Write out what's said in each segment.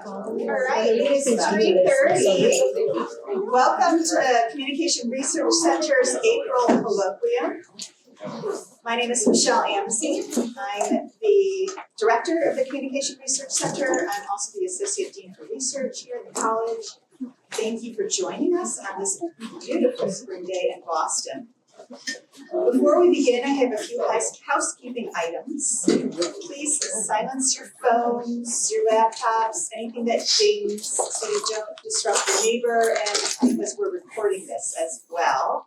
All right, it is 3:30. Welcome to the Communication Research Center's April Colloquium. My name is Michelle Amnesty. I'm the director of the Communication Research Center. I'm also the Associate Dean for Research here at the college. Thank you for joining us on this beautiful spring day in Boston. Before we begin, I have a few housekeeping items. Please silence your phones, your laptops, anything that dings so you don't disrupt your neighbor, and because we're recording this as well.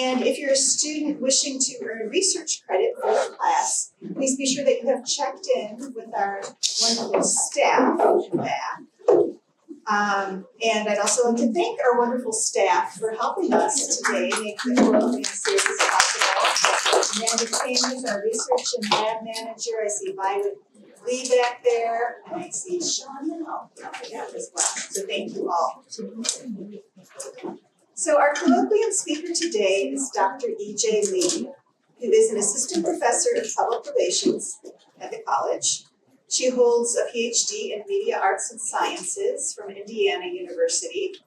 And if you're a student wishing to earn research credit for the class, please be sure that you have checked in with our wonderful staff in the back. And I'd also like to thank our wonderful staff for helping us today make the colloquium series possible. Amanda King is our research and lab manager. I see Violet Lee back there, and I see Sean Minnow as well. So thank you all. So our colloquium speaker today is Dr. Ejae Lee, who is an assistant professor of public relations at the college. She holds a Ph.D. in media arts and sciences from Indiana University.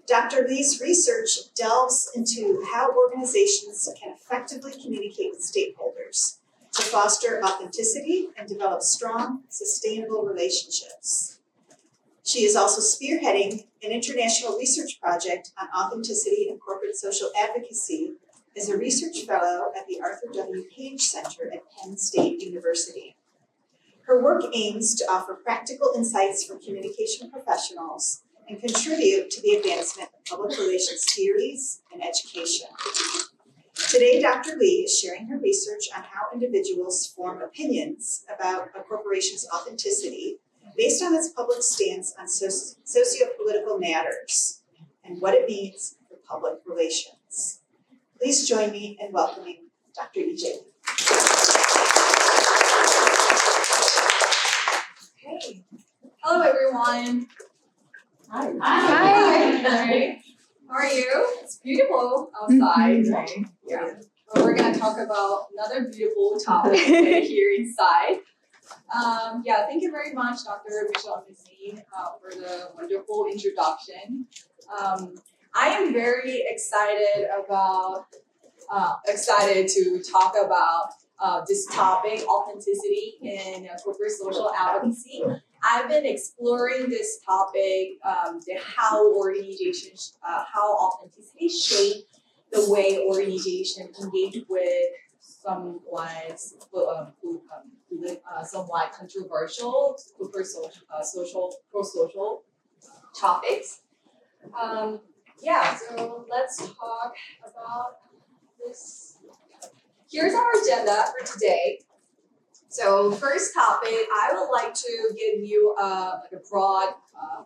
Dr. Lee's research delves into how organizations can effectively communicate with stakeholders to foster authenticity and develop strong, sustainable relationships. She is also spearheading an international research project on authenticity and corporate social advocacy as a research fellow at the Arthur W. Page Center at Penn State University. Her work aims to offer practical insights for communication professionals and contribute to the advancement of public relations theories and education. Today, Dr. Lee is sharing her research on how individuals form opinions about a corporation's authenticity based on its public stance on sociopolitical matters and what it means for public relations. Please join me in welcoming Dr. Ejae. Hey. Hello, everyone. Hi. Hi. How are you? It's beautiful outside, right? Yeah. Well, we're going to talk about another beautiful topic here inside. Thank you very much, Dr. Michelle Amnesty, for the wonderful introduction. I am very excited to talk about this topic, authenticity in corporate social advocacy. I've been exploring this topic, how organizations, how authenticity shape the way organizations engage with somewhat controversial corporate social topics. So let's talk about this. Here's our agenda for today. So first topic, I would like to give you a broad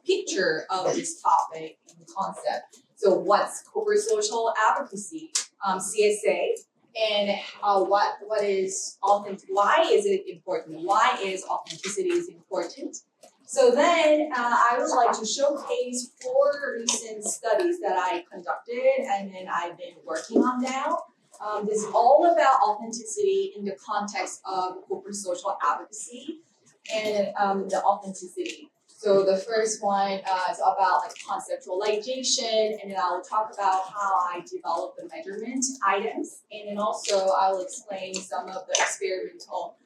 picture of this topic and concept. So what's corporate social advocacy, CSA, and what is authentic? Why is it important? Why is authenticity important? So then I would like to showcase 4 recent studies that I conducted and then I've been working on now. This is all about authenticity in the context of corporate social advocacy and the authenticity. So the first one is about conceptualization, and then I will talk about how I develop the measurement items, and then also I will explain some of the experimental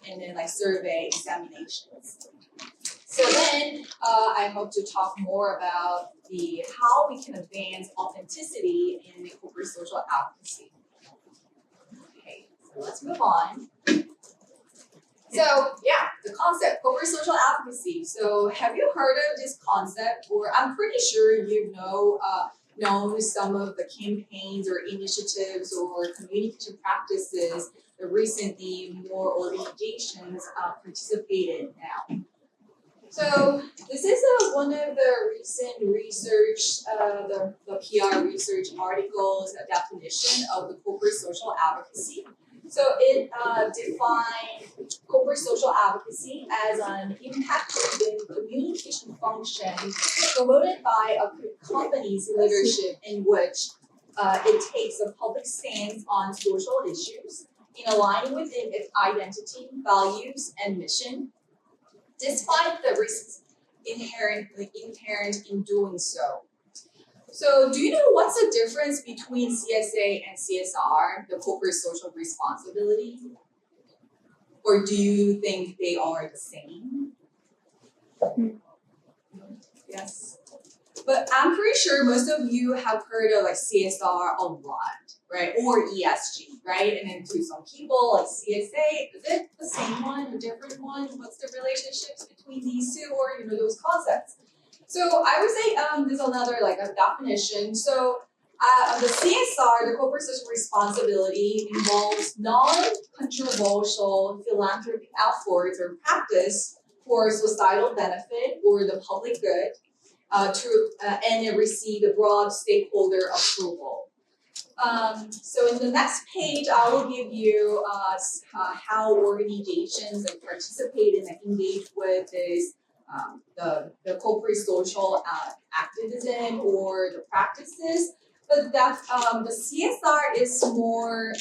and then survey examinations. So then I hope to talk more about how we can advance authenticity in the corporate social advocacy. Okay, so let's move on. So the concept, corporate social advocacy. So have you heard of this concept? Or I'm pretty sure you know some of the campaigns or initiatives or communication practices that recently more organizations participated now. So this is one of the recent research, the PR research articles, a definition of the corporate social advocacy. So it defined corporate social advocacy as an impact-driven communication function promoted by a company's leadership in which it takes a public stance on social issues in aligning with its identity, values, and mission, despite the risks inherent in doing so. So do you know what's the difference between CSA and CSR, the corporate social responsibility? Or do you think they are the same? Yes. But I'm pretty sure most of you have heard of like CSR a lot, right? Or ESG, right? And then to some people, like CSA, is it the same one, a different one? What's the relationships between these two, or those concepts? So I would say there's another like a definition. So the CSR, the corporate social responsibility, involves non-controversial philanthropic efforts or practice for societal benefit or the public good, and it received a broad stakeholder approval. So in the next page, I will give you how organizations that participate and engage with this the corporate social activism or the practices. But that the CSR is more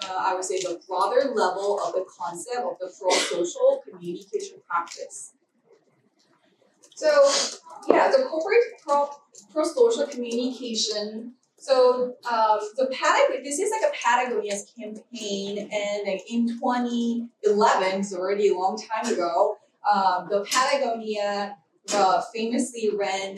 I would say the broader level of the concept of the pro-social communication practice. So yeah, the corporate pro-social communication. So this is like a Patagonia's campaign, and like in 2011, so already a long time ago, the Patagonia famously ran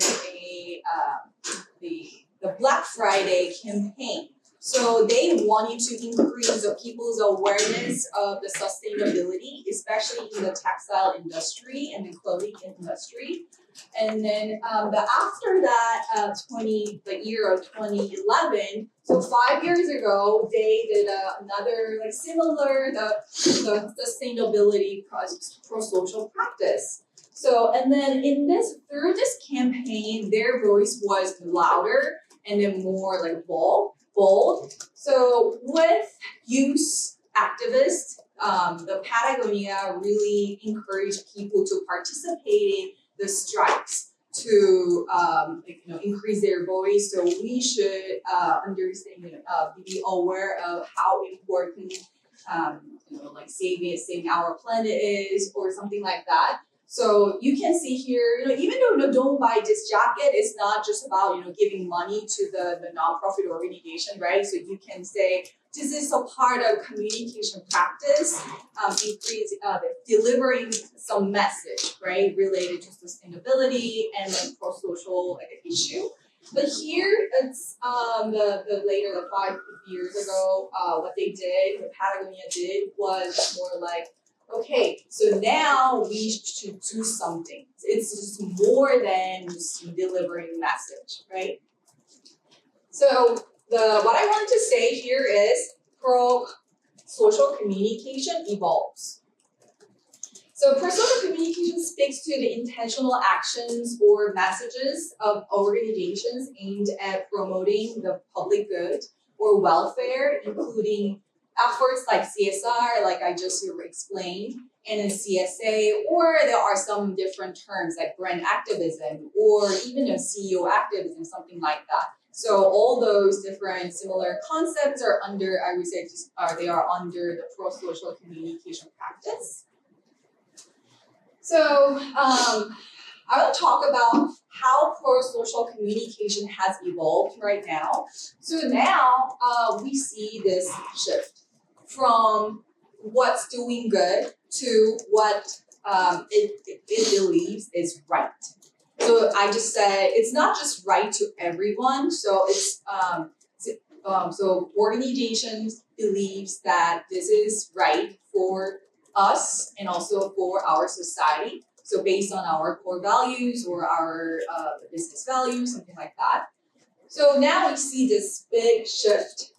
the Black Friday campaign. So they wanted to increase the people's awareness of the sustainability, especially in the textile industry and the clothing industry. And then after that, the year of 2011, so 5 years ago, they did another like similar the sustainability pro-social practice. So and then through this campaign, their voice was louder and then more like bold. So with youth activists, the Patagonia really encouraged people to participate in the strikes to increase their voice. So we should understand, be aware of how important like saving our planet is, or something like that. So you can see here, even though don't buy this jacket, it's not just about giving money to the nonprofit organization, right? So you can say this is a part of communication practice, delivering some message, right, related to sustainability and then pro-social issue. But here it's the 5 years ago, what they did, what Patagonia did was more like, okay, so now we should do something. It's just more than just delivering a message, right? So what I wanted to say here is pro-social communication evolves. So pro-social communication speaks to the intentional actions or messages of organizations aimed at promoting the public good or welfare, including efforts like CSR, like I just explained, and then CSA, or there are some different terms like brand activism or even a CEO activism, something like that. So all those different similar concepts are under, I would say, they are under the pro-social communication practice. So I will talk about how pro-social communication has evolved right now. So now we see this shift from what's doing good to what it believes is right. So I just said it's not just right to everyone. So it's so organizations believes that this is right for us and also for our society. So based on our core values or our business values, something like that. So now we see this big shift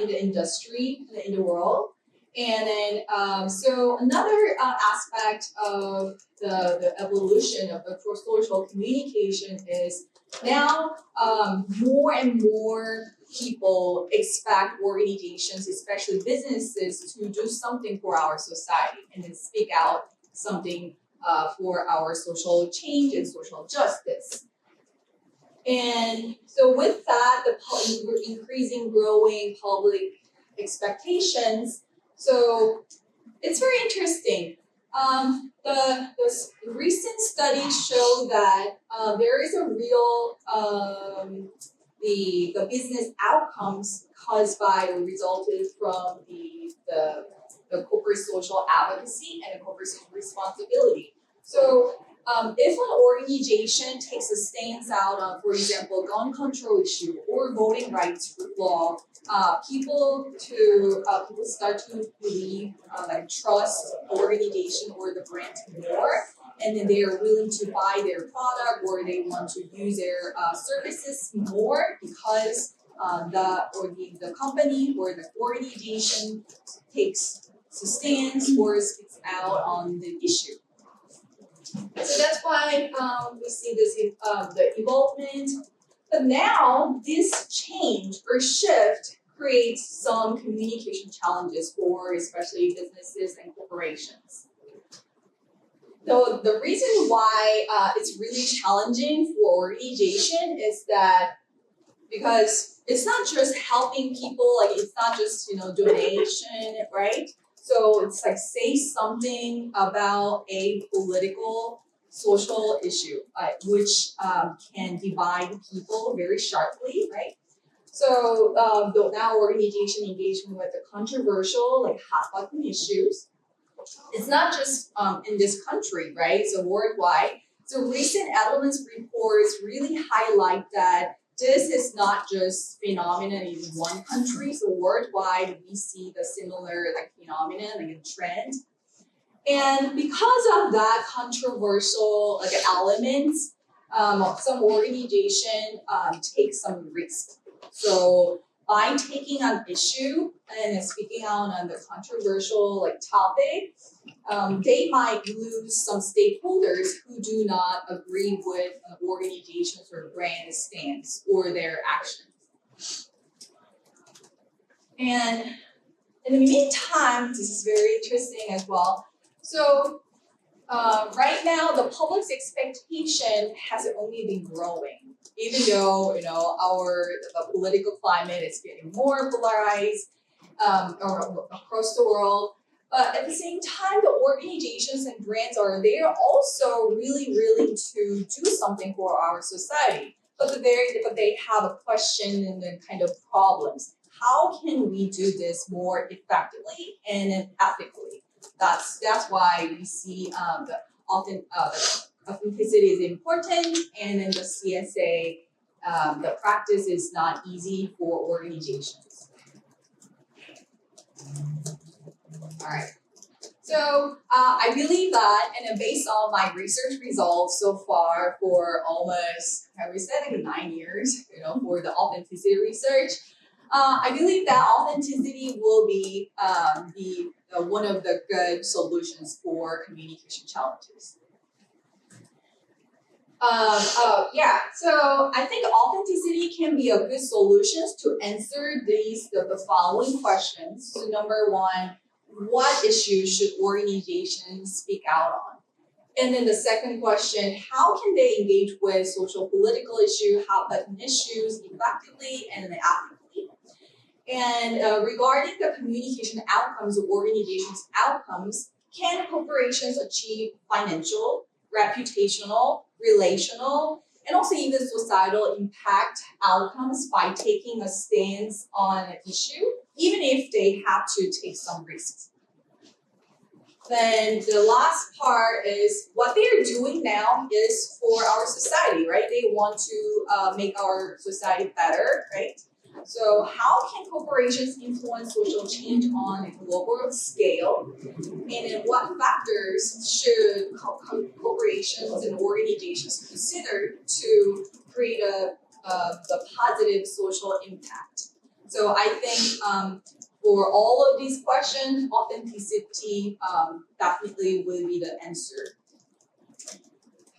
in the industry, in the world. And then, so another aspect of the evolution of the pro-social communication is now more and more people expect organizations, especially businesses, to do something for our society and then speak out something for our social change and social justice. And so with that, the increasing, growing public expectations, so it's very interesting. The recent studies show that there is a real the business outcomes caused by or resulted from the corporate social advocacy and the corporate social responsibility. So if an organization takes a stance out on, for example, gun control issue or voting rights law, people start to believe, trust the organization or the brand more, and then they are willing to buy their product or they want to use their services more because the company or the organization takes stance or speaks out on the issue. So that's why we see this the involvement. But now this change or shift creates some communication challenges for especially businesses and corporations. So the reason why it's really challenging for organization is that because it's not just helping people, like it's not just donation, right? So it's like say something about a political social issue, which can divide people very sharply, right? So now organization engagement with the controversial, like hot button issues. It's not just in this country, right? So worldwide. So recent evidence reports really highlight that this is not just phenomenon in one country. So worldwide, we see the similar phenomenon, like a trend. And because of that controversial elements, some organization take some risk. So by taking an issue and speaking out on the controversial topic, they might lose some stakeholders who do not agree with an organization's or brand stance or their actions. And in the meantime, this is very interesting as well. So right now, the public's expectation has only been growing, even though the political climate is getting more polarized across the world. But at the same time, the organizations and brands they are also really willing to do something for our society. But they have a question and then kind of problems. How can we do this more effectively and ethically? That's why we see the authenticity is important, and then the CSA, the practice is not easy for organizations. All right. So I believe that, and then based on my research results so far for almost, I would say 9 years, for the authenticity research, I believe that authenticity will be one of the good solutions for communication challenges. So I think authenticity can be a good solution to answer the following questions. So number one, what issues should organizations speak out on? And then the second question, how can they engage with social political issues, hot button issues effectively and ethically? And regarding the communication outcomes of organizations' outcomes, can corporations achieve financial, reputational, relational, and also even societal impact outcomes by taking a stance on an issue, even if they have to take some risks? Then the last part is what they are doing now is for our society, right? They want to make our society better, right? So how can corporations influence social change on a global scale? And then what factors should corporations and organizations consider to create the positive social impact? So I think for all of these questions, authenticity definitely will be the answer.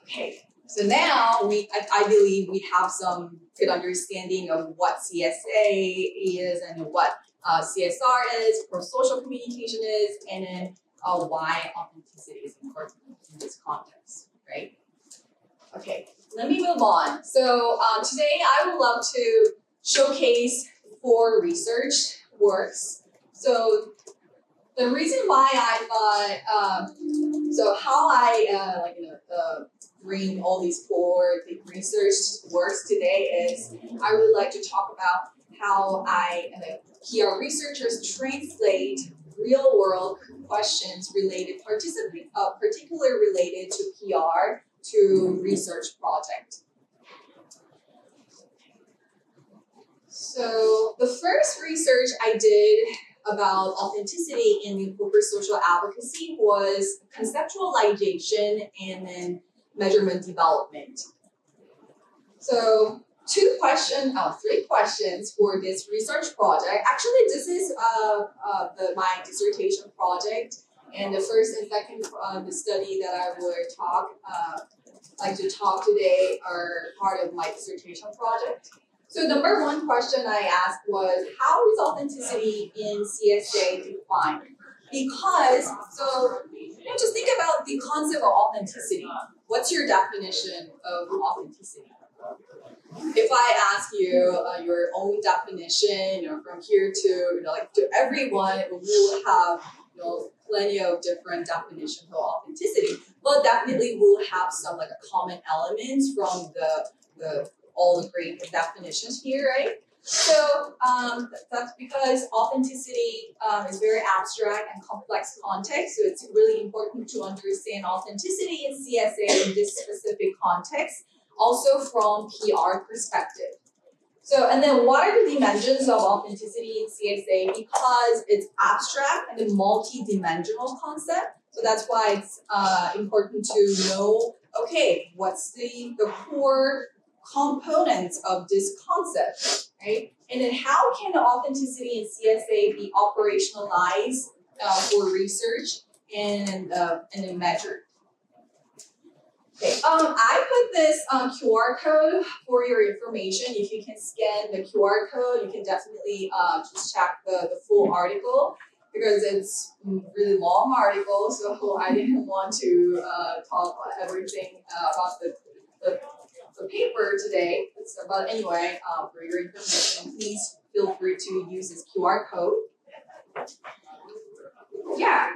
Okay, so now I believe we have some good understanding of what CSA is and what CSR is, or social communication is, and then why authenticity is important in this context, right? Okay, let me move on. So today I would love to showcase 4 research works. So the reason why I thought, so how I bring all these forward, the research works today is I would like to talk about how I and the PR researchers translate real world questions related, particularly related to PR to research project. So the first research I did about authenticity in corporate social advocacy was conceptualization and then measurement development. So three questions for this research project. Actually, this is my dissertation project, and the first and second the study that I would like to talk today are part of my dissertation project. So number one question I asked was, how is authenticity in CSA defined? Because, just think about the concept of authenticity. What's your definition of authenticity? If I ask you your own definition, from here to to everyone, we will have plenty of different definitions of authenticity. But definitely we'll have some common elements from the all the great definitions here, right? So that's because authenticity is very abstract and complex context. So it's really important to understand authenticity in CSA in this specific context, also from PR perspective. So, and then what are the dimensions of authenticity in CSA? Because it's abstract and a multi-dimensional concept. So that's why it's important to know, okay, what's the core components of this concept, right? And then how can authenticity in CSA be operationalized for research and then measured? Okay, I put this QR code for your information. If you can scan the QR code, you can definitely just check the full article because it's a really long article, so I didn't want to talk about everything about the paper today. But anyway, for your information, please feel free to use this QR code. Yeah.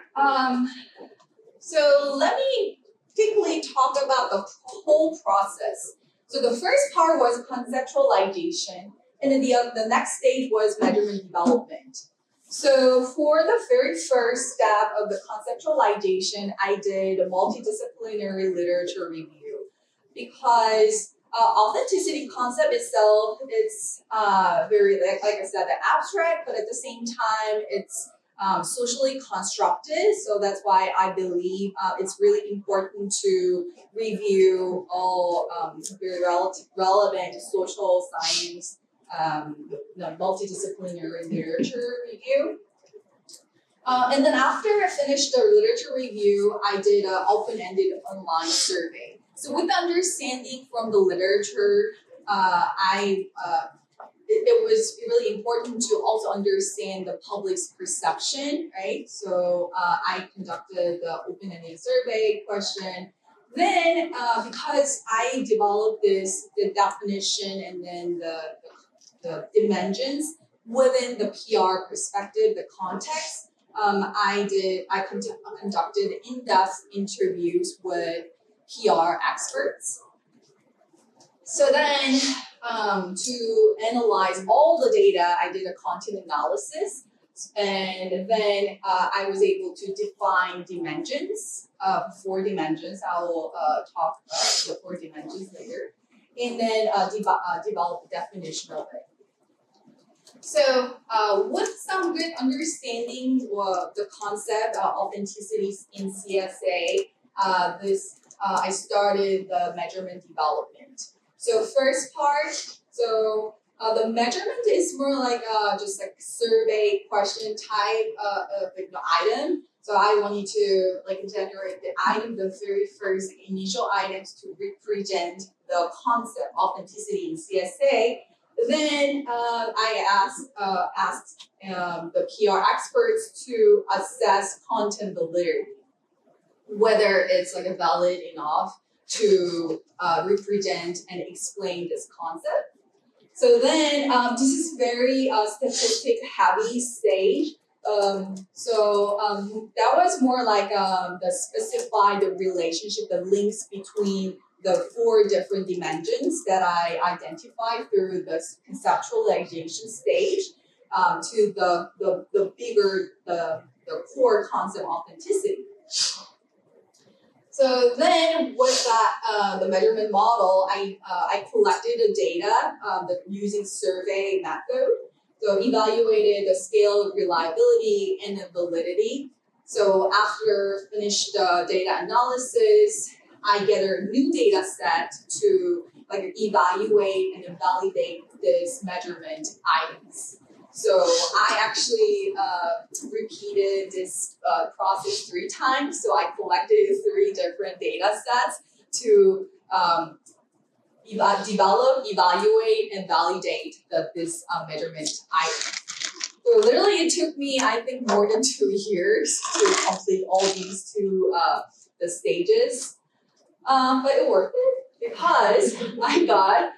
So let me quickly talk about the whole process. So the first part was conceptualization, and then the next stage was measurement development. So for the very first step of the conceptualization, I did a multidisciplinary literature review because authenticity concept itself, it's very, like I said, abstract, but at the same time, it's socially constructed. So that's why I believe it's really important to review all very relevant social science, multidisciplinary literature review. And then after I finished the literature review, I did an open-ended online survey. So with the understanding from the literature, it was really important to also understand the public's perception, right? So I conducted the open-ended survey question. Then, because I developed the definition and then the dimensions within the PR perspective, the context, I conducted in-depth interviews with PR experts. So then, to analyze all the data, I did a content analysis, and then I was able to define dimensions, 4 dimensions. I will talk about the 4 dimensions later, and then develop the definition of it. So, with some good understanding of the concept of authenticity in CSA, I started the measurement development. So first part, the measurement is more like just like survey question type item. So I wanted to generate the item, the very first initial items to represent the concept authenticity in CSA. Then I asked the PR experts to assess content validity, whether it's valid enough to represent and explain this concept. So then this is very statistic heavy stage. That was more like the specify the relationship, the links between the 4 different dimensions that I identified through the conceptualization stage to the bigger the core concept of authenticity. So then with that the measurement model, I collected the data using survey method. So evaluated the scale of reliability and the validity. So after finished the data analysis, I get a new data set to like evaluate and validate this measurement items. So I actually repeated this process 3 times. So I collected 3 different data sets to develop, evaluate, and validate this measurement item. So literally it took me, I think, more than 2 years to complete all these 2 the stages. But it worked because I got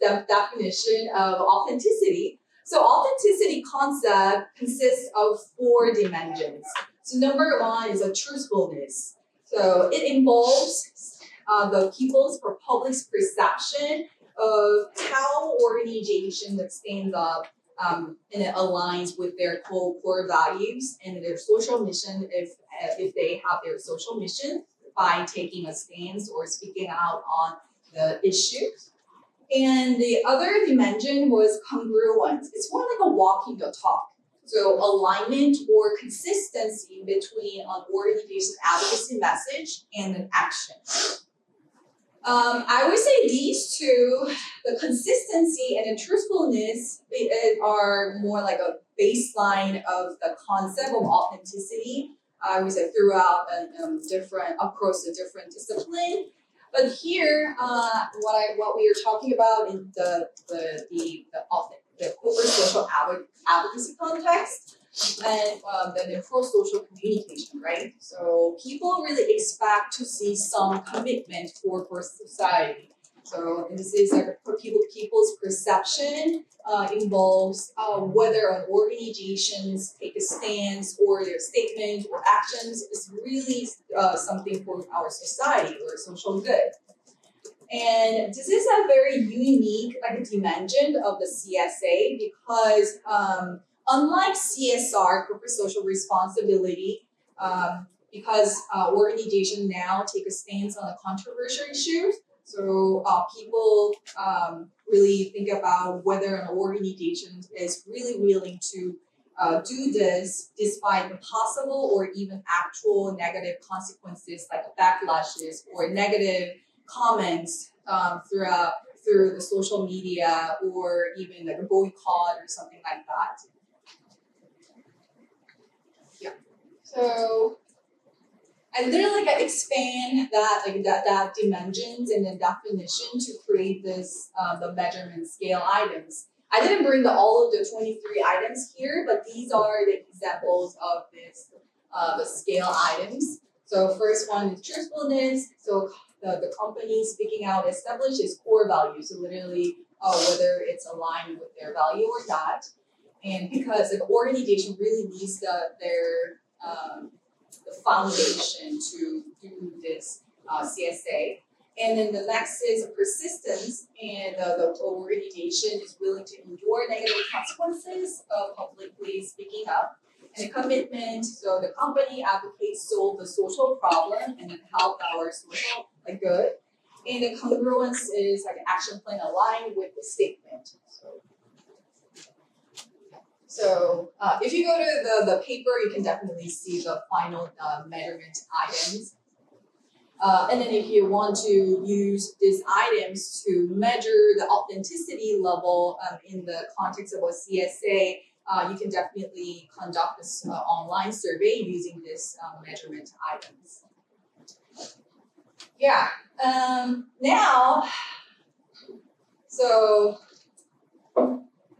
the definition of authenticity. So authenticity concept consists of 4 dimensions. So number 1 is a truthfulness. So it involves the people's or public's perception of how organization that stands up and it aligns with their core values and their social mission if they have their social mission by taking a stance or speaking out on the issues. And the other dimension was congruence. It's more like a walking the talk. So alignment or consistency between an organization's advocacy message and an action. I would say these 2, the consistency and the truthfulness, are more like a baseline of the concept of authenticity. I would say throughout across the different discipline. But here, what we are talking about in the corporate social advocacy context, and then the pro-social communication, right? So people really expect to see some commitment for society. So this is like people's perception involves whether an organizations take a stance or their statement or actions is really something for our society or social good. And this is a very unique dimension of the CSA because unlike CSR, corporate social responsibility, because organizations now take a stance on a controversial issues, so people really think about whether an organization is really willing to do this despite the possible or even actual negative consequences like backlashes or negative comments through the social media or even like a boycott or something like that. Yeah. So I literally expand that dimensions and the definition to create this the measurement scale items. I didn't bring all of the 23 items here, but these are the examples of this the scale items. So first one is truthfulness. So the company speaking out establishes core values. So literally whether it's aligned with their value or not. And because the organization really needs the foundation to do this CSA. And then the next is persistence, and the organization is willing to endure negative consequences of publicly speaking up. And the commitment, so the company advocates solve the social problem and then help our social good. And the congruence is an action plan aligned with the statement. So if you go to the paper, you can definitely see the final measurement items. And then if you want to use these items to measure the authenticity level in the context of a CSA, you can definitely conduct this online survey using this measurement items. Yeah. Now, so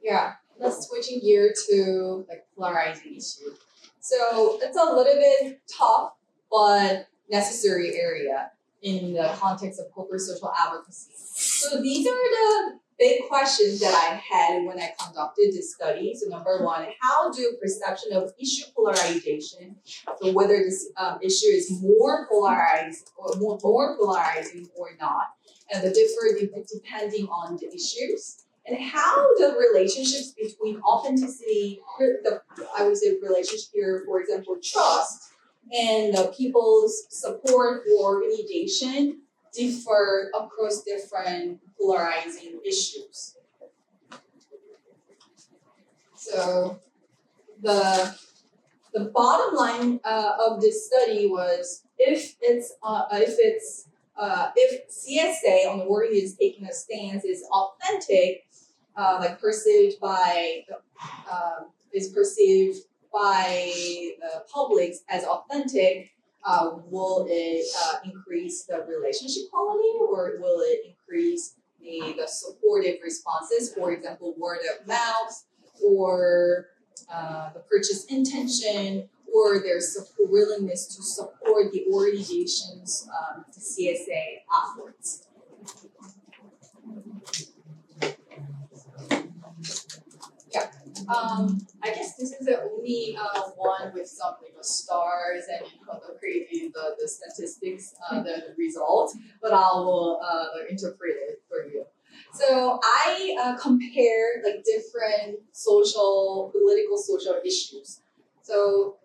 yeah. Let's switching gear to polarizing issue. So it's a little bit tough, but necessary area in the context of corporate social advocacy. So these are big questions that I had when I conducted this study. So number one, how do perception of issue polarization, so whether this issue is more polarized or more polarizing or not, and the differ depending on the issues, and how the relationships between authenticity, I would say relationship here, for example, trust, and people's support for organization differ across different polarizing issues. So the bottom line of this study was if CSA on the wording is taking a stance is authentic, like perceived by the public as authentic, will it increase the relationship quality, or will it increase the supportive responses, for example, word of mouth, or the purchase intention, or their willingness to support the organization's the CSA efforts. Yeah, I guess this is the only one with some stars and the crazy the statistics, the result, but I will interpret it for you. So I compare like different political social issues. So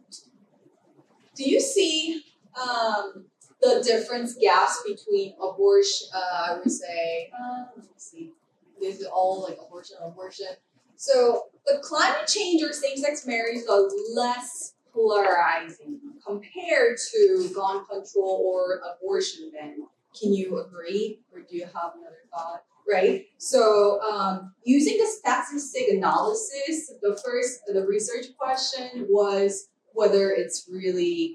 do you see the difference gaps between abortion? I would say, let me see. This is all like abortion. So the climate change or same-sex marriage are less polarizing compared to gun control or abortion ban. Can you agree, or do you have another thought? Right. So using the statistic analysis, the research question was whether it's really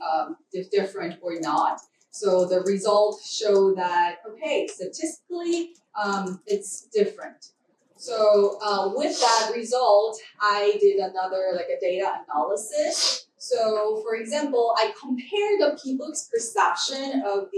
different or not. So the results show that statistically it's different. So with that result, I did another a data analysis. So for example, I compared the people's perception of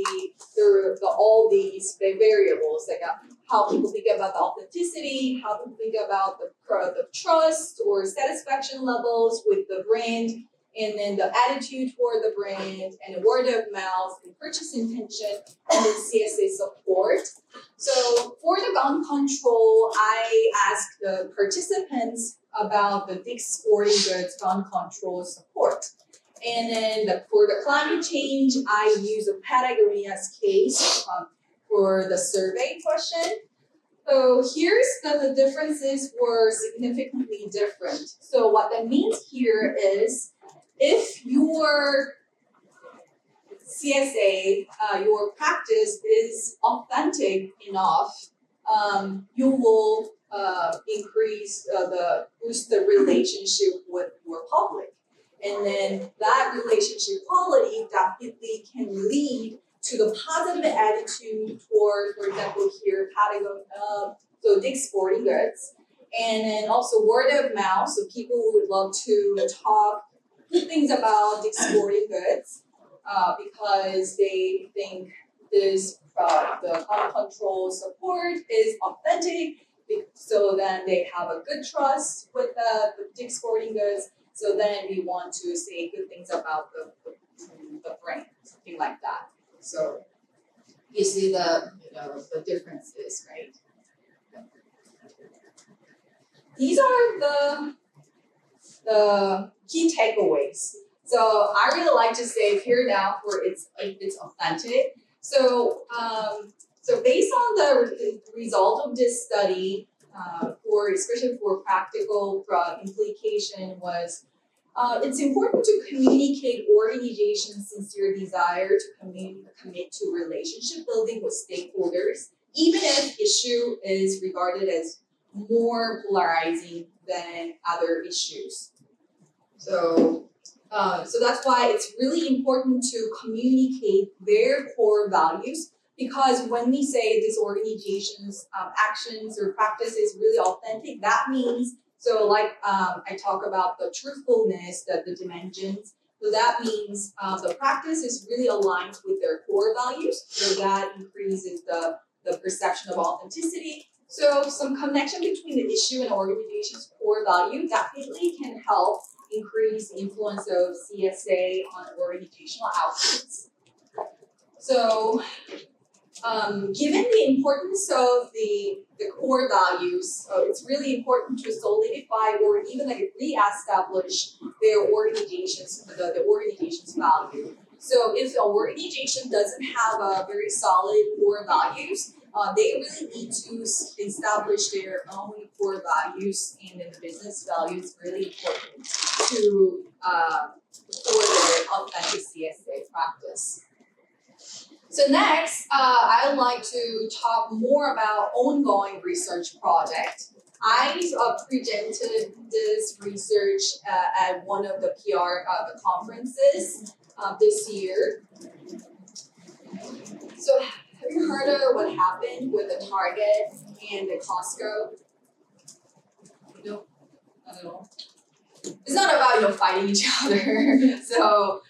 all these variables, like how people think about the authenticity, how people think about the trust or satisfaction levels with the brand, and then the attitude toward the brand, and word of mouth, and purchase intention, and then CSA support. So for the gun control, I asked the participants about the Dick's Sporting Goods gun control support. And then for the climate change, I use a Patagonia's case for the survey question. So here's the differences were significantly different. So what that means here is if your CSA, your practice is authentic enough, you will boost the relationship with your public. And then that relationship quality definitely can lead to the positive attitude toward, for example, here, so Dick's Sporting Goods. And then also word of mouth, so people would love to talk good things about Dick's Sporting Goods because they think the gun control support is authentic. So then they have a good trust with the Dick's Sporting Goods. So then we want to say good things about the brand, something like that. So you see the differences, right? These are the key takeaways. So I really like to say here now for it's authentic. So based on the result of this study, especially for practical implication was it's important to communicate organizations' sincere desire to commit to relationship building with stakeholders, even if issue is regarded as more polarizing than other issues. So that's why it's really important to communicate their core values, because when we say this organization's actions or practice is really authentic, that means, so like I talk about the truthfulness, the dimensions, so that means the practice is really aligned with their core values, so that increases the perception of authenticity. So some connection between the issue and organization's core value definitely can help increase the influence of CSA on organizational outputs. So given the importance of the core values, it's really important to solidify or even like re-establish their organization's value. So if an organization doesn't have a very solid core values, they really need to establish their own core values, and then the business value is really important to for their authentic CSA practice. So next, I would like to talk more about ongoing research project. I presented this research at one of the PR conferences this year. So have you heard of what happened with the Target and the Costco? No, I don't know. It's not about fighting each other. So,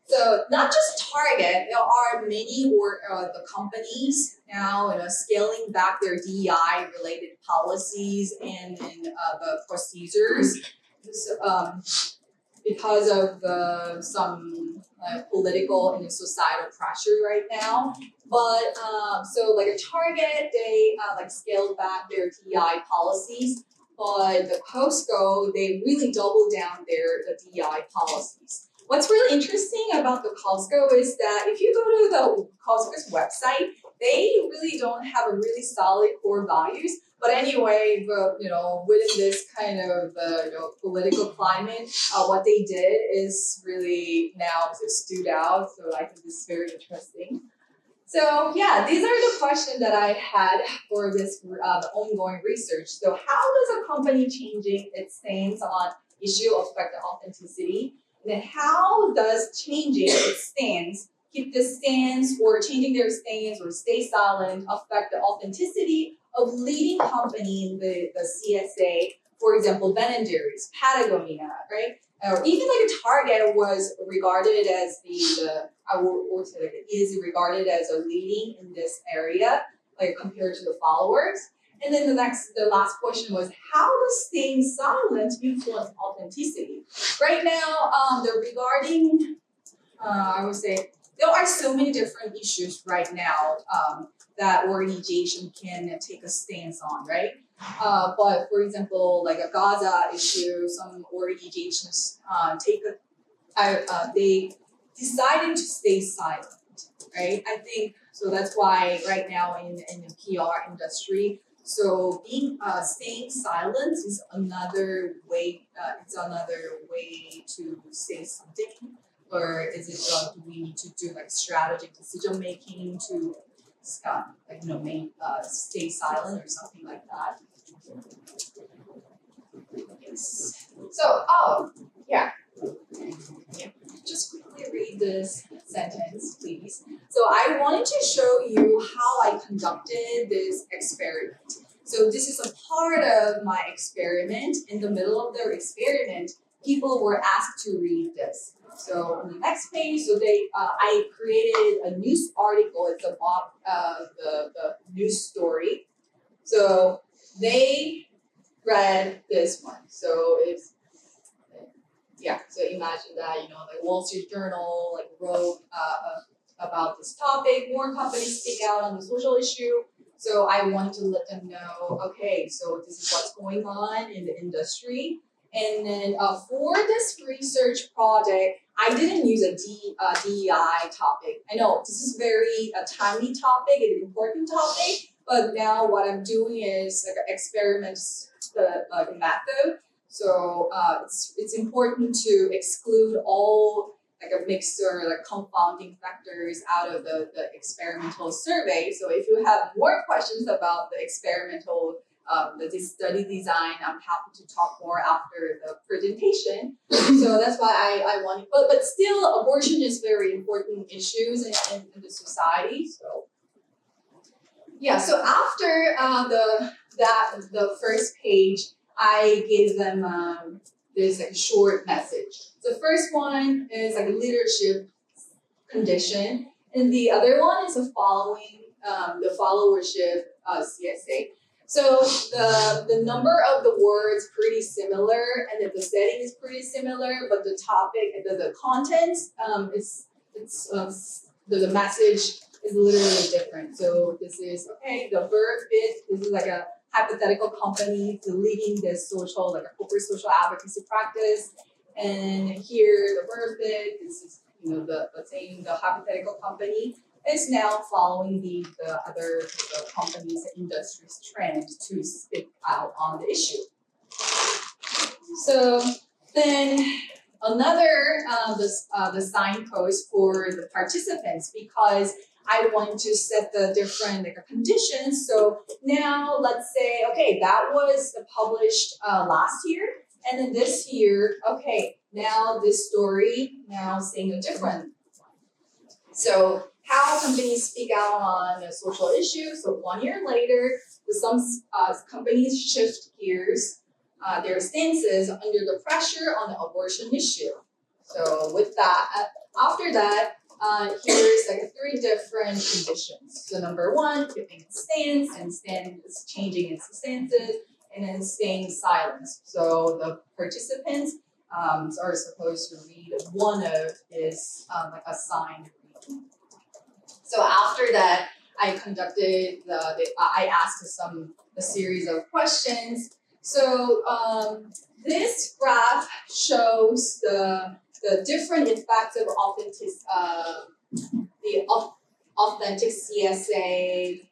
so not just Target, there are many the companies now scaling back their DEI related policies and the procedures because of some political and societal pressure right now. But so like a Target, they scaled back their DEI policies, but the Costco, they really doubled down the DEI policies. What's really interesting about the Costco is that if you go to the Costco's website, they really don't have a really solid core values. But anyway, within this kind of political climate, what they did is really now stood out. So I think this is very interesting. So yeah, these are the questions that I had for this the ongoing research. So how does a company changing its stance on issue affect the authenticity? And then how does changing its stance, keep the stance or changing their stance or stay silent affect the authenticity of leading companies, the CSA, for example, Ben & Jerry's, Patagonia, right? Or even like a Target was regarded as is regarded as a leading in this area, like compared to the followers. And then the last question was, how does staying silent influence authenticity? Right now, I would say there are so many different issues right now that organization can take a stance on, right? But for example, like a Gaza issue, some organizations they decided to stay silent, right? I think so. That's why right now in the PR industry, so staying silent is another way. It's another way to say something, or is it? Do we need to do like strategic decision making to stay silent or something like that? Yes. So just quickly read this sentence, please. So I wanted to show you how I conducted this experiment. So this is a part of my experiment. In the middle of their experiment, people were asked to read this. So on the next page, so I created a news article. It's about the news story. So they read this one. So so imagine that, like Wall Street Journal wrote about this topic. More companies speak out on the social issue. So I wanted to let them know, okay, so this is what's going on in the industry. And then for this research project, I didn't use a DEI topic. I know this is very timely topic, an important topic, but now what I'm doing is experiment the method. So it's important to exclude all a mixture, confounding factors out of the experimental survey. So if you have more questions about the experimental the study design, I'm happy to talk more after the presentation. So that's why I wanted, but still abortion is very important issues in the society. So yeah, so after the first page, I gave them this short message. The first one is a leadership condition, and the other one is the following the followership CSA. So the number of the words pretty similar, and then the setting is pretty similar, but the topic, the content the message is literally different. So this is the verb bit. This is like a hypothetical company leading this social, like a corporate social advocacy practice, and here the verb bit. This is the hypothetical company is now following the other companies and industries trend to speak out on the issue. So then another the signpost for the participants, because I want to set the different conditions. So now let's say, that was published last year, and then this year, now this story now saying a different one. So how companies speak out on a social issue. So 1 year later, some companies shift gears, their stances under the pressure on the abortion issue. So with that, after that, here's 3 different conditions. So number 1, keeping its stance, and stance changing its stances, and then staying silent. So the participants are supposed to read one of this a signed reading. So after that, I conducted I asked a series of questions. So this graph shows the different effects of authentic CSA.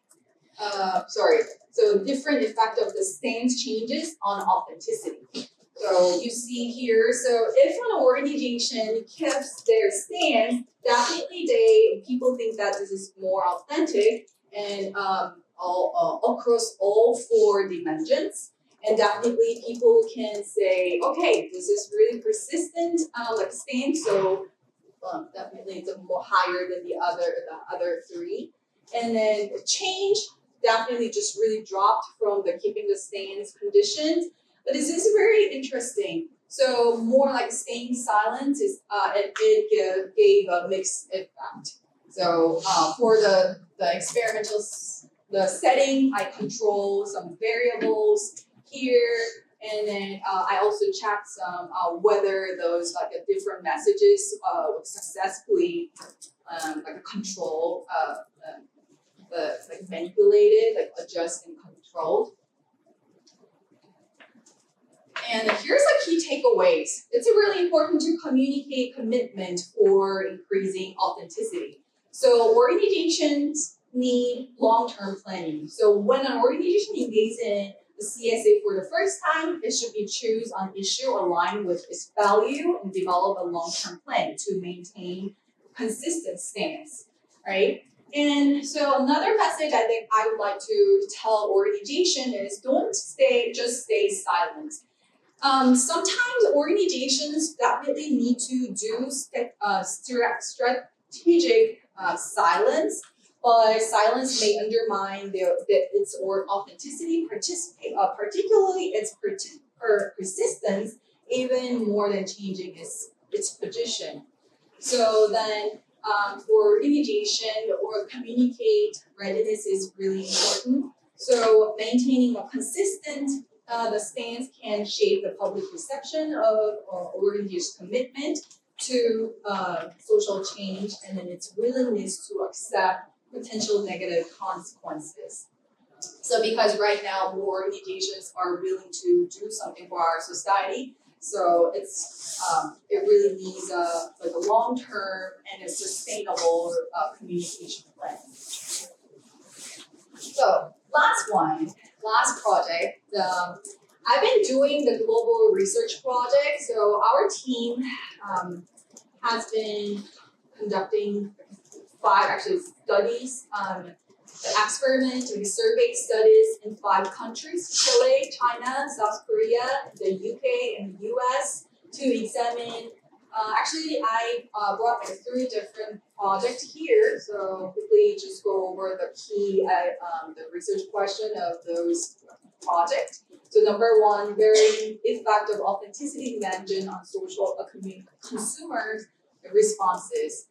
So different effect of the stance changes on authenticity. So you see here, so if an organization keeps their stance, definitely people think that this is more authentic and across all 4 dimensions. And definitely people can say, this is really persistent stance, so definitely it's more higher than the other 3. And then change definitely just really dropped from the keeping the stance conditions. But this is very interesting. So more staying silent is it gave a mixed effect. So for the experimental the setting, I control some variables here, and then I also checked some whether those different messages would successfully control manipulated, adjust and controlled. And here's key takeaways. It's really important to communicate commitment for increasing authenticity. So organizations need long-term planning. So when an organization engages in the CSA for the first time, it should be choose an issue aligned with its value and develop a long-term plan to maintain consistent stance, right? And so another message I think I would like to tell organization is don't just stay silent. Sometimes organizations definitely need to do strategic silence, but silence may undermine its authenticity, particularly its persistence, even more than changing its position. So then, for organization or communicate readiness is really important. So maintaining a consistent the stance can shape the public perception of organization's commitment to social change and then its willingness to accept potential negative consequences. So because right now more organizations are willing to do something for our society, so it really needs a long-term and a sustainable communication plan. So last project. I've been doing the global research project. So our team has been conducting 5 studies, experiment and survey studies in 5 countries: Chile, China, South Korea, the UK, and the US, to examine. I brought 3 different projects here. So quickly just go over the key the research question of those projects. So number 1, very effective authenticity dimension on social consumers responses.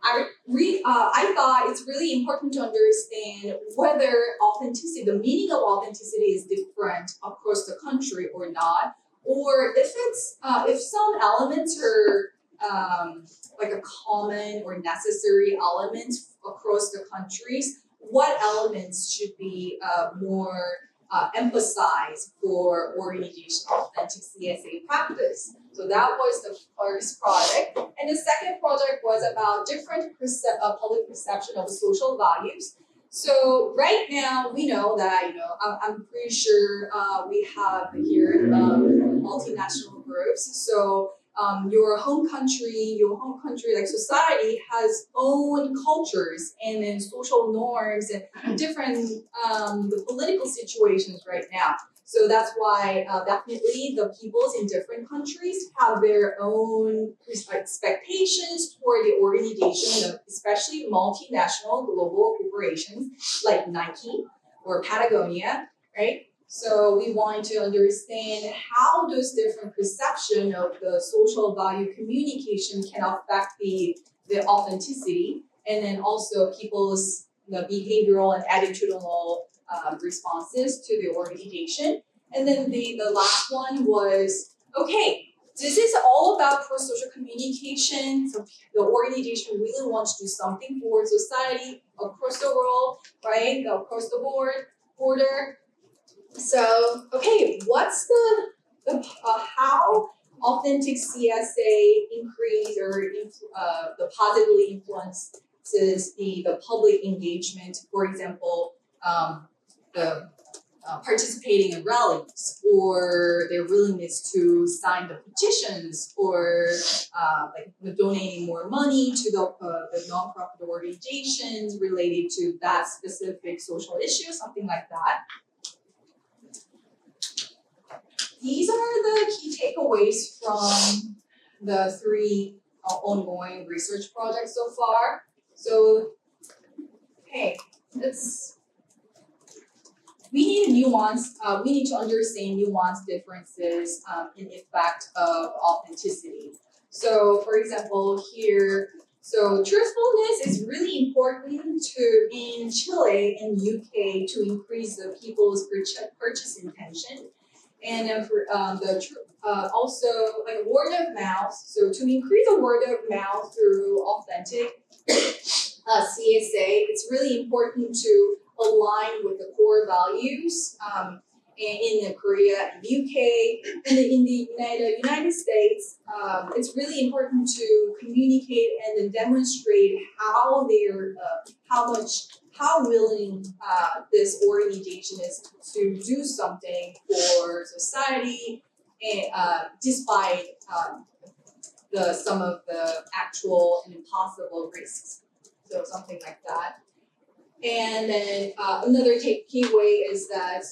I thought it's really important to understand whether authenticity, the meaning of authenticity, is different across the country or not, or if some elements are like a common or necessary element across the countries, what elements should be more emphasized for organization authentic CSA practice. So that was the first project. And the second project was about different public perception of social values. So right now we know that, I'm pretty sure we have here multinational groups. So your home country, like society, has own cultures and then social norms and different the political situations right now. So that's why definitely the peoples in different countries have their own expectations toward the organization of especially multinational global corporations like Nike or Patagonia, right? So we want to understand how those different perception of the social value communication can affect the authenticity, and then also people's behavioral and attitudinal responses to the organization. And then the last one was, okay, this is all about pro-social communication. So the organization really wants to do something for society across the world, right? Across the border. So, okay, what's the how authentic CSA increase or the positively influences the public engagement? For example, the participating in rallies, or their willingness to sign the petitions, or like donating more money to the nonprofit organizations related to that specific social issue, something like that. These are the key takeaways from the 3 ongoing research projects so far. So, hey, we need to understand nuanced differences in effect of authenticity. So, for example, here, so truthfulness is really important in Chile and UK to increase the people's purchase intention. And then for also like word of mouth. So to increase the word of mouth through authentic CSA, it's really important to align with the core values in Korea and UK, and in the United States. It's really important to communicate and then demonstrate how they're how willing this organization is to do something for society, and despite some of the actual and impossible risks. So something like that. And then another key way is that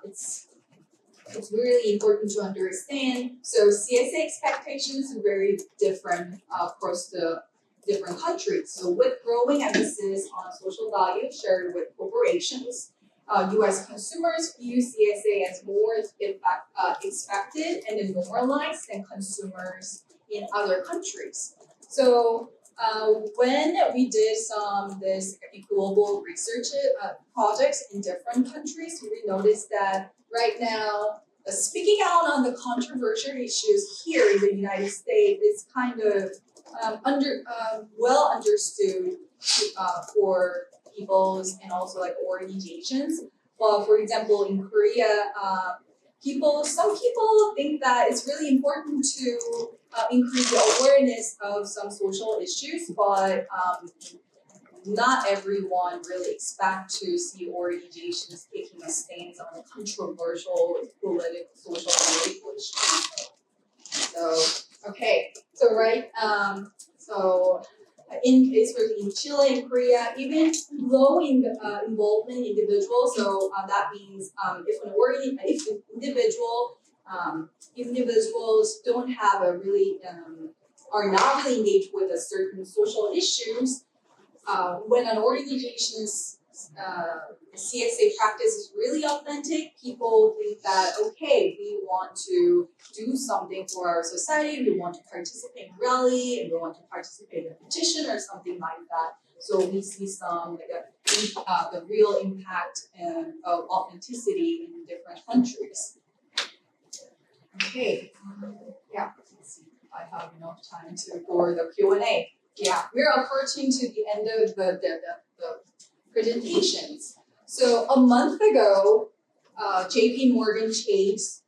it's really important to understand. So CSA expectations are very different across the different countries. So with growing emphasis on social value shared with corporations, U.S. consumers view CSA as more expected and then normalized than consumers in other countries. So when we did this global research projects in different countries, we noticed that right now, speaking out on the controversial issues here in the United States is kind of well understood for peoples and also like organizations. Well, for example, in Korea, some people think that it's really important to increase the awareness of some social issues, but not everyone really expect to see organizations taking a stance on controversial social political issues. So, okay, so right, especially in Chile and Korea, even low involvement individuals. So that means if individuals don't have are not really engaged with a certain social issues, when an organization CXA practice is really authentic. People think that, okay, we want to do something for our society, we want to participate in rally, and we want to participate in a petition or something like that. So we see some the real impact and of authenticity in different countries. Okay, yeah, let's see if I have enough time for the Q&A. Yeah, we're approaching to the end of the presentations. So a month ago, JP Morgan Chase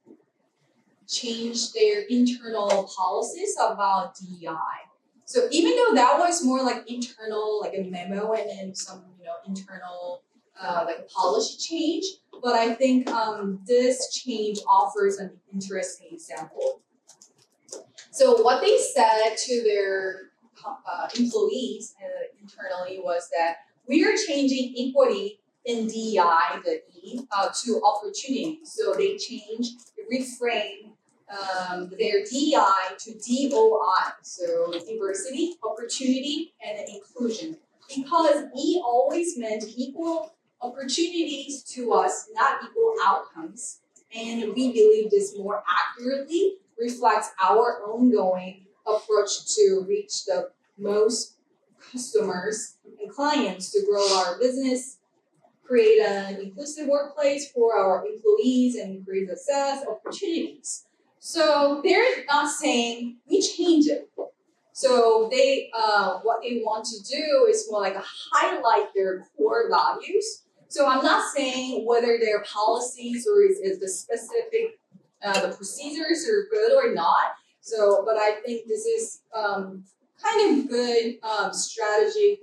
changed their internal policies about DEI. So even though that was more like internal, like a memo and then some internal like a policy change, but I think this change offers an interesting example. So what they said to their employees internally was that we are changing equity in DEI, the E, to opportunity. So they changed, reframe their DEI to DOI, so diversity, opportunity, and inclusion. Because E always meant equal opportunities to us, not equal outcomes. And we believe this more accurately reflects our ongoing approach to reach the most customers and clients to grow our business, create an inclusive workplace for our employees, and create success opportunities. So they're not saying we change it. So they what they want to do is more like highlight their core values. So I'm not saying whether their policies or is the specific the procedures are good or not. So, but I think this is kind of good strategy,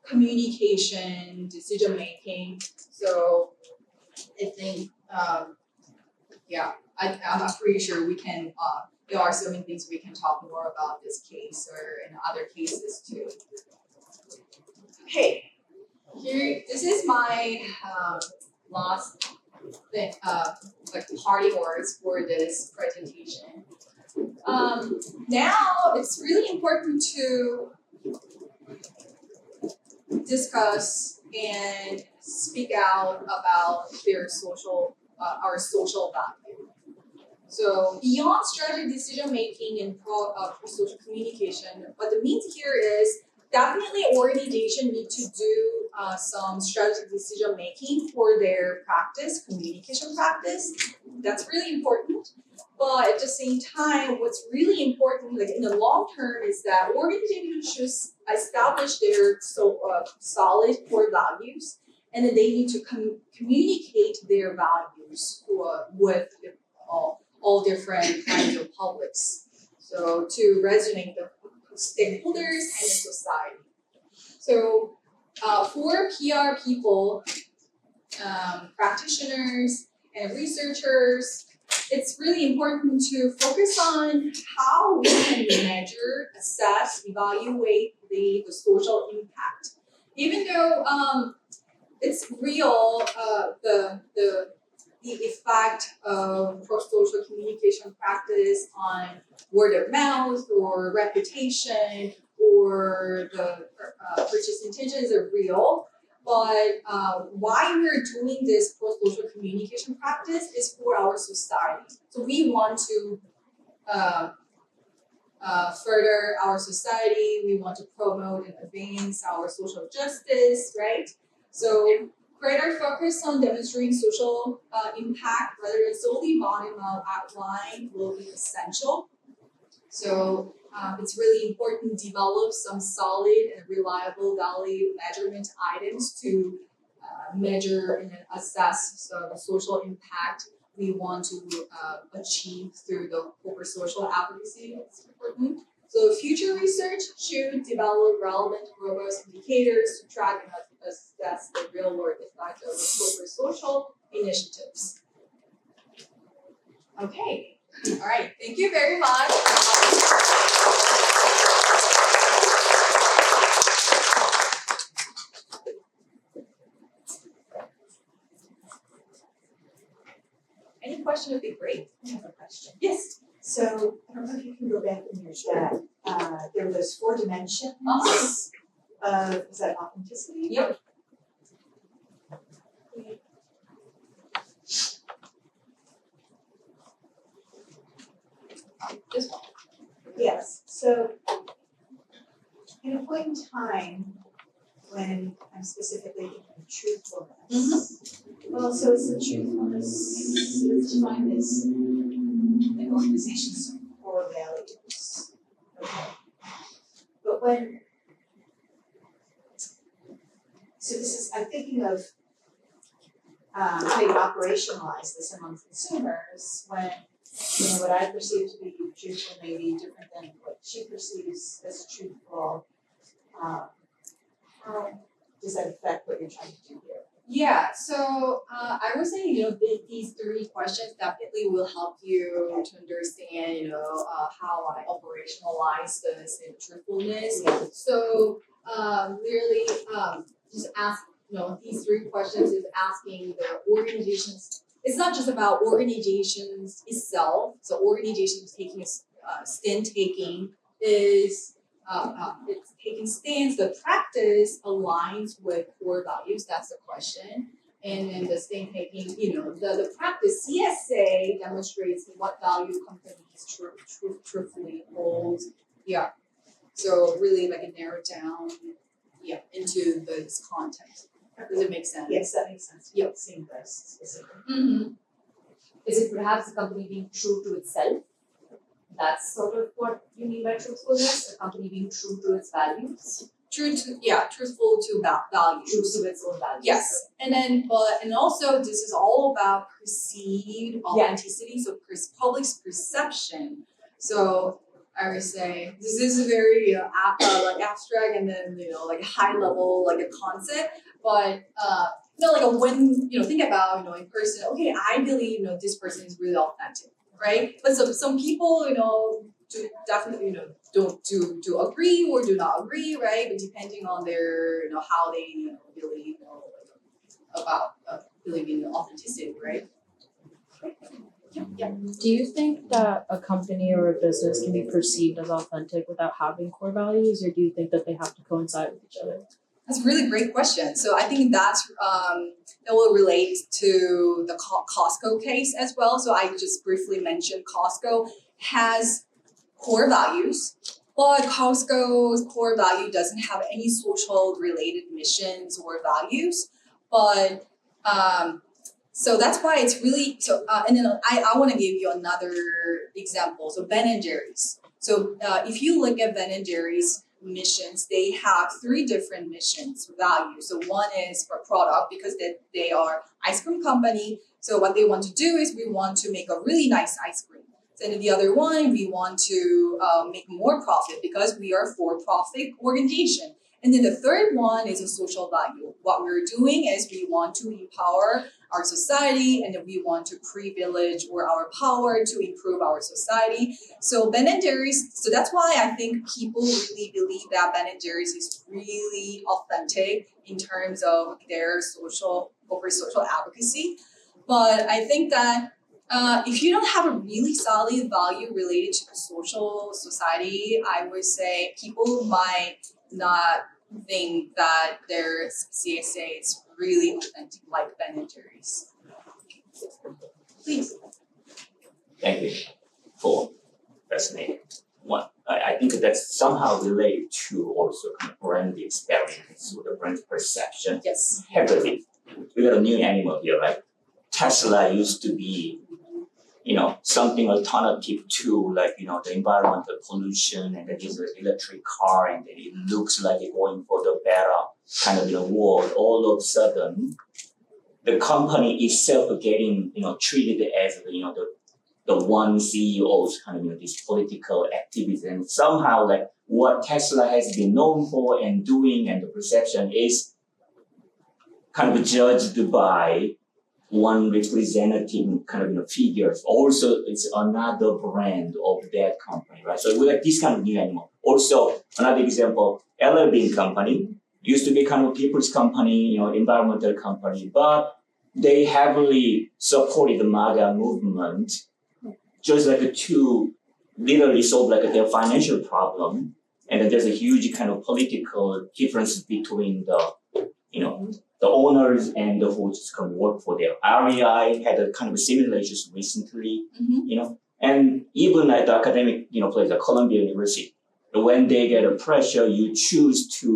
communication, decision making. So I think yeah, I'm pretty sure we can. There are so many things we can talk more about this case or in other cases too. Okay, here. This is my last thing, like party words for this presentation. Now it's really important to discuss and speak out about their social, our social value. So beyond strategic decision making and pro-social communication, what it means here is definitely organization need to do some strategic decision making for their practice, communication practice. That's really important. But at the same time, what's really important, like in the long term, is that organizations should establish their solid core values, and then they need to communicate their values with all different kinds of publics. So to resonate the stakeholders and the society. So for PR people, practitioners, and researchers, it's really important to focus on how we can measure, assess, evaluate the social impact. Even though it's real, the effect of pro-social communication practice on word of mouth or reputation or the purchase intentions are real. But why we're doing this pro-social communication practice is for our society. So we want to further our society. We want to promote and advance our social justice, right? So greater focus on demonstrating social impact rather than solely bottom-up outline will be essential. So it's really important to develop some solid and reliable value measurement items to measure and assess the social impact we want to achieve through the corporate social advocacy. It's important. So future research should develop relevant, robust indicators to track and assess the real-world effect of corporate social initiatives. Okay. All right. Thank you very much. Any question would be great. I have a question. Yes. So I don't know if you can go back in your chat. There were those 4 dimensions of, is that authenticity? Yep. This one. Yes, so in a point in time when I'm specifically thinking of truthfulness. Well, so it's the truthfulness, let's define this, an organization's core values. Okay. But when, so this is, I'm thinking of how you operationalize this among consumers when, what I perceive to be truthful may be different than what she perceives as truthful. How does that affect what you're trying to do here? Yeah, so I would say, these three questions definitely will help you to understand, how I operationalize this in truthfulness. Yeah. So really, just ask, these three questions is asking the organizations. It's not just about organizations itself. So organizations taking stand taking is it's taking stands. The practice aligns with core values. That's the question. And then the stand taking, the practice CSA demonstrates what value companies truthfully hold. Yeah. So really like a narrow down, into this context. Does it make sense? Yes, that makes sense. Yep. Seeing this specifically. Mm-hmm. Is it perhaps a company being true to itself? That's sort of what you mean by truthfulness, a company being true to its values, Truthful to values. true to its own values. Yes, and then, and also this is all about perceived authenticity, so public's perception. So I would say this is a very like abstract and then like high level like a concept, but like a when think about in person. Okay, I believe this person is really authentic, right? But some people do definitely don't do agree or do not agree, right? But depending on their how they believe about believing in authenticity, right? Yeah. Do you think that a company or a business can be perceived as authentic without having core values, or do you think that they have to coincide with each other? That's a really great question. So I think that's that will relate to the Costco case as well. So I just briefly mentioned Costco has core values, but Costco's core value doesn't have any social related missions or values. But so that's why it's really so. And then I want to give you another example. So Ben and Jerry's. So if you look at Ben and Jerry's missions, they have three different missions values. So one is for product because they are ice cream company. So what they want to do is we want to make a really nice ice cream. And the other one, we want to make more profit because we are a for-profit organization. And then the third one is a social value. What we're doing is we want to empower our society and then we want to privilege or our power to improve our society. So Ben and Jerry's, so that's why I think people really believe that Ben and Jerry's is really authentic in terms of their social advocacy. But I think that if you don't have a really solid value related to the social society, I would say people might not think that their CSA is really authentic like Ben and Jerry's. Please. Thank you for fascinating one. I think that's somehow related to also kind of brand experience or the brand perception Yes. heavily. We got a new animal here, right? Tesla used to be something alternative to the environmental pollution and then this electric car and then it looks like it's going for the better kind of world. All of a sudden, the company itself getting treated as the one CEO's kind of this political activism, and somehow what Tesla has been known for and doing and the perception is kind of judged by one representative kind of figures. Also, it's another brand of that company, right? So we have this kind of new animal. Also, another example, LL Bean company used to be kind of people's company, environmental company, but they heavily supported the MAGA movement, just to literally solve their financial problem. And then there's a huge kind of political difference between the owners and who just can work for them. REI had a kind of similar issues recently. Mm-hmm. And even at the academic, place like Columbia University, when they get a pressure, you choose to,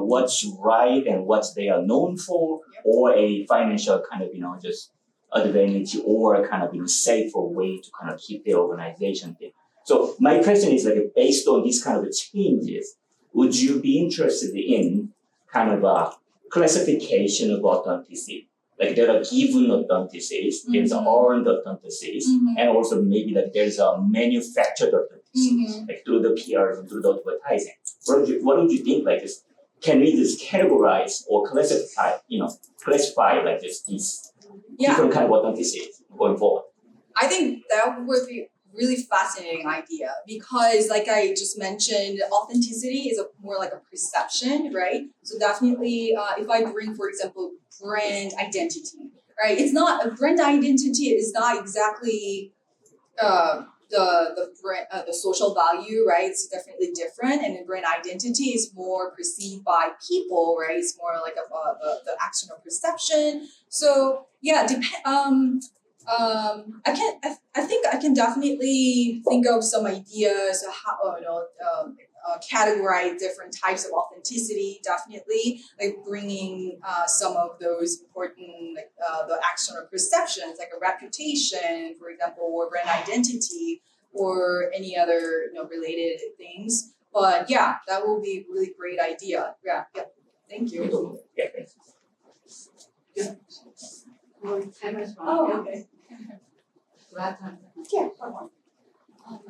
what's right and what they are known for, or a financial kind of, just advantage or kind of, safer way to kind of keep their organization there. So my question is like, based on these kind of changes, would you be interested in kind of a classification of authenticity? Like there are given authenticities, there's earned authenticities, and also maybe like there's a manufactured authenticity, like through the PRs and through the advertising. What would you think like this? Can we just categorize or classify like this these different kind of authenticities going forward? I think that would be really fascinating idea because like I just mentioned, authenticity is more like a perception, right? So definitely if I bring, for example, brand identity, right? It's not a brand identity is not exactly the brand the social value, right? It's definitely different, and the brand identity is more perceived by people, right? It's more like the action or perception. So yeah, I think I can definitely think of some ideas of how categorize different types of authenticity. Definitely, like bringing some of those important the action or perceptions, like a reputation, for example, or brand identity, or any other related things. But yeah, that will be a really great idea. Yeah. Thank you. Yeah, thanks. Timer's wrong. Oh, okay. Wrap time. Yeah, one more.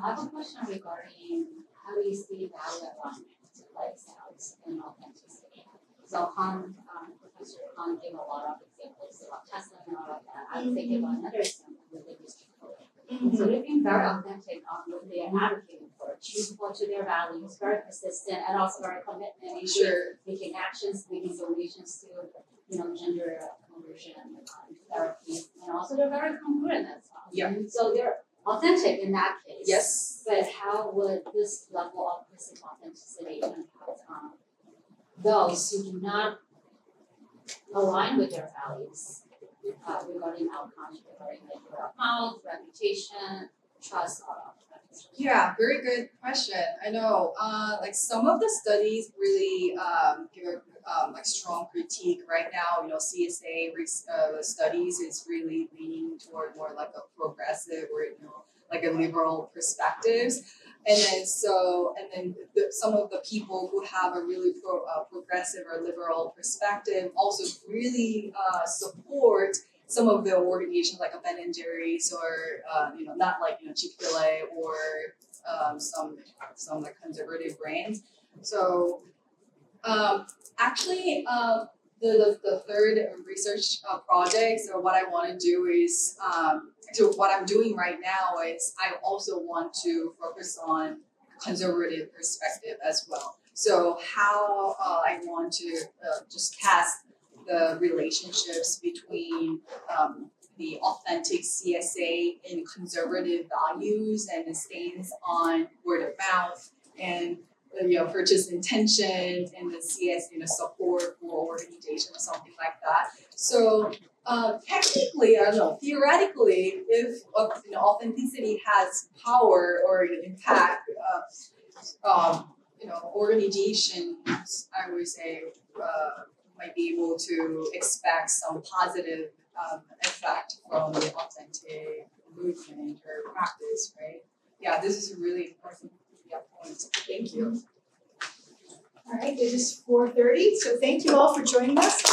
I have a question regarding how do you see value alignment plays out in authenticity. So Professor Han gave a lot of examples about Tesla and all of that. I was thinking about another example with industry code. So they're being very authentic on what they are advocating for, truthful to their values, very persistent, and also very commitment in making actions, making donations to gender conversion therapy, and also they're very congruent as well. Yeah. So they're authentic in that case. Yes. But how would this level of authenticity impact those who do not align with their values regarding outcomes, regarding their health, reputation, trust, all of that? Yeah, very good question. I know, like some of the studies really give a like strong critique right now. CSA studies is really leaning toward more like a progressive or like a liberal perspectives. And then some of the people who have a really progressive or liberal perspective also really support some of the organizations like Ben & Jerry's or not like Chick-fil-A or some like conservative brands. So actually the third research project, so what I want to do is so what I'm doing right now is I also want to focus on conservative perspective as well. So how I want to just cast the relationships between the authentic CSA and conservative values and the stance on word of mouth and purchase intention and the CS support for organization or something like that. So technically, I don't know, theoretically, if authenticity has power or impact, organizations, I would say, might be able to expect some positive effect from the authentic movement or practice, right? Yeah, this is a really important point. Thank you. All right, it is 4:30, so thank you all for joining us.